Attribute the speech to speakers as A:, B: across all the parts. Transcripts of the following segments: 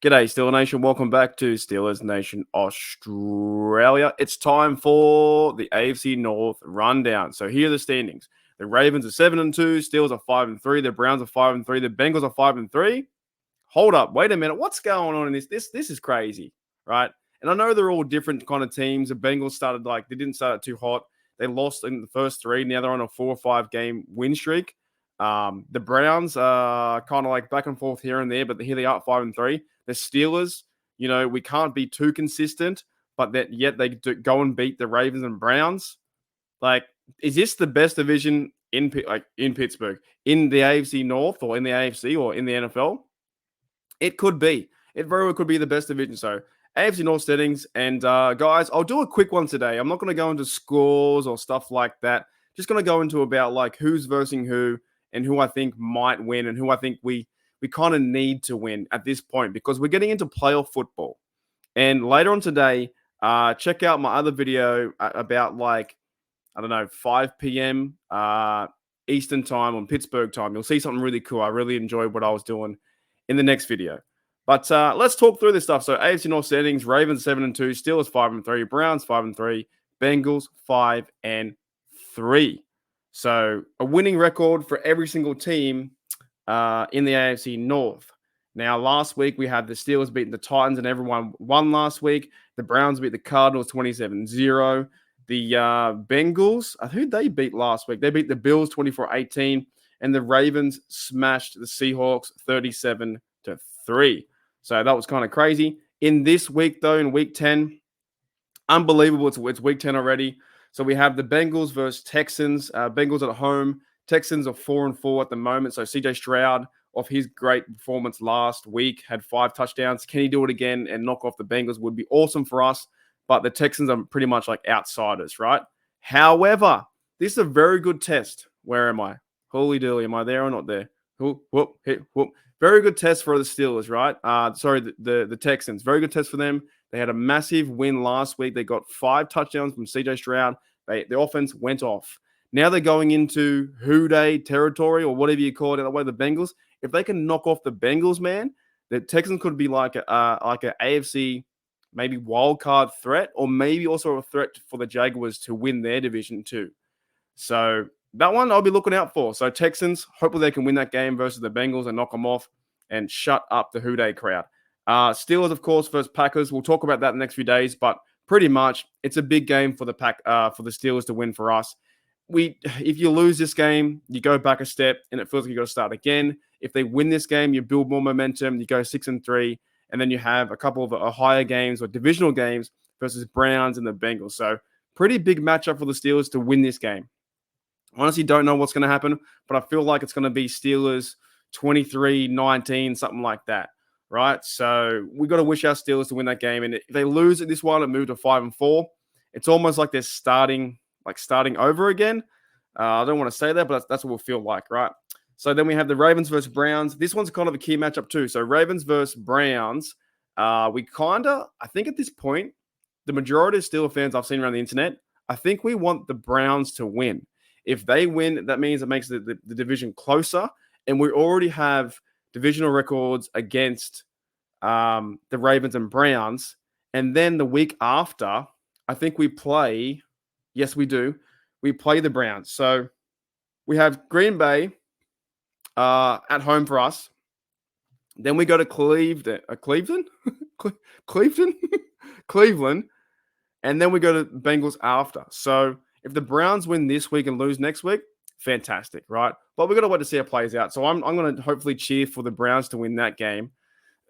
A: G'day, Steeler Nation. Welcome back to Steelers Nation Australia. It's time for the AFC North rundown. So here are the standings. The Ravens are 7-2, Steelers are 5-3, the Browns are 5-3, the Bengals are 5-3. Hold up, wait a minute. What's going on in this? This is crazy, right? And I know they're all different kind of teams. The Bengals started they didn't start too hot. They lost in the first three. Now they're on a 4 or 5 game win streak. The Browns are kind of like back and forth here and there, but here they are at 5-3. The Steelers, we can't be too consistent, but yet they go and beat the Ravens and Browns. Like, is this the best division in Pittsburgh, in the AFC North, or in the AFC, or in the NFL? It could be. It very well could be the best division. So AFC North settings. And guys, I'll do a quick one today. I'm not going to go into scores or stuff like that. Just going to go into about like who's versing who and who I think might win and who I think we kind of need to win at this point, because we're getting into playoff football. And later on today, check out my other video about 5 p.m. Eastern time on Pittsburgh time. You'll see something really cool. I really enjoyed what I was doing in the next video. But let's talk through this stuff. So AFC North settings: Ravens 7-2, Steelers 5-3, Browns 5-3, Bengals 5-3. So a winning record for every single team in the AFC North. Now, last week we had the Steelers beating the Titans and everyone won last week. The Browns beat the Cardinals 27-0. The Bengals, who'd they beat last week? They beat the Bills 24-18. And the Ravens smashed the Seahawks 37-3. So that was kind of crazy. In this week, though, in week 10, unbelievable. It's week 10 already. So we have the Bengals versus Texans. Bengals at home. Texans are 4-4 at the moment. So CJ Stroud, off his great performance last week, had 5 touchdowns. Can he do it again and knock off the Bengals? Would be awesome for us. But the Texans are pretty much like outsiders, right? However, this is a very good test. Where am I? Holy dilly, am I there or not there? Whoop, hit, whoop. Very good test for the Steelers, right? The Texans. Very good test for them. They had a massive win last week. They got 5 touchdowns from CJ Stroud. The offense went off. Now they're going into Who Day territory, or whatever you call it, that way the Bengals. If they can knock off the Bengals, man, the Texans could be like a AFC maybe wild card threat, or maybe also a threat for the Jaguars to win their division too. So that one I'll be looking out for. So Texans, hopefully they can win that game versus the Bengals and knock them off and shut up the Who Day crowd. Steelers, of course, versus Packers. We'll talk about that in the next few days, but pretty much it's a big game for the Steelers to win for us. If you lose this game, you go back a step and it feels like you got to start again. If they win this game, you build more momentum. You go 6-3, and then you have a couple of higher games or divisional games versus Browns and the Bengals. So pretty big matchup for the Steelers to win this game. Honestly, don't know what's going to happen, but I feel like it's going to be Steelers 23-19, something like that, right? So we got to wish our Steelers to win that game. And if they lose at this one and move to 5-4, it's almost like they're starting over again. I don't want to say that, but that's what we'll feel like, right? So then we have the Ravens versus Browns. This one's kind of a key matchup too. So Ravens versus Browns. I think at this point, the majority of Steelers fans I've seen around the internet, I think we want the Browns to win. If they win, that means it makes the division closer. And we already have divisional records against the Ravens and Browns. And then the week after, I think we play, yes, we do. We play the Browns. So we have Green Bay at home for us. Then we go to Cleveland. And then we go to Bengals after. So if the Browns win this week and lose next week, fantastic, right? But we've got to wait to see how it plays out. So I'm going to hopefully cheer for the Browns to win that game.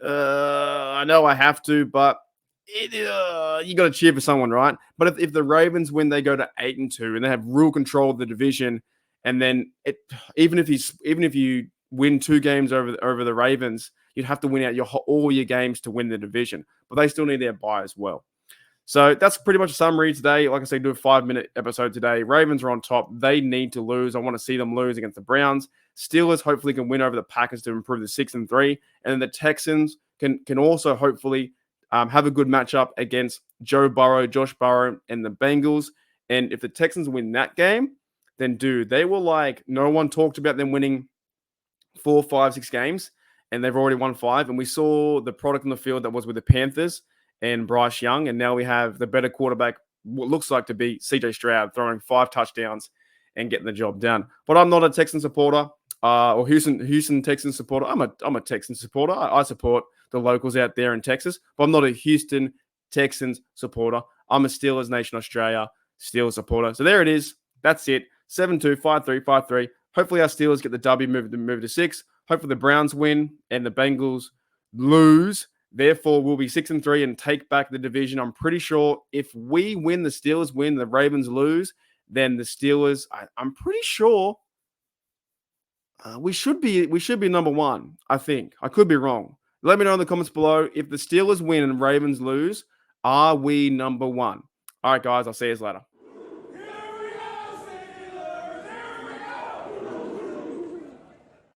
A: I know I have to, but you got to cheer for someone, right? But if the Ravens win, they go to 8-2 and they have real control of the division. And then even if you win 2 games over the Ravens, you'd have to win out all your games to win the division. But they still need their bye as well. So that's pretty much a summary today. Like I said, do a 5-minute episode today. Ravens are on top. They need to lose. I want to see them lose against the Browns. Steelers hopefully can win over the Packers to improve to 6-3. And then the Texans can also hopefully have a good matchup against Josh Burrow, and the Bengals. And if the Texans win that game, then they were like, no one talked about them winning 4, 5, 6 games. and they've already won 5. And we saw the product on the field that was with the Panthers and Bryce Young, and now we have the better quarterback, what looks like to be CJ Stroud, throwing 5 touchdowns and getting the job done. But I'm not a Texan supporter or Houston Texans supporter. I'm a Texan supporter. I support the locals out there in Texas, but I'm not a Houston Texans supporter. I'm a Steelers Nation Australia Steelers supporter. So there it is. That's it. 7-2, 5-3, 5-3. Hopefully our Steelers get the W, move to 6. Hopefully the Browns win and the Bengals lose. Therefore, we'll be 6-3 and take back the division. I'm pretty sure if we win, the Steelers win, the Ravens lose, then the Steelers, I'm pretty sure we should be number 1, I think. I could be wrong. Let me know in the comments below. If the Steelers win and Ravens lose, are we number 1? All right, guys, I'll see you later.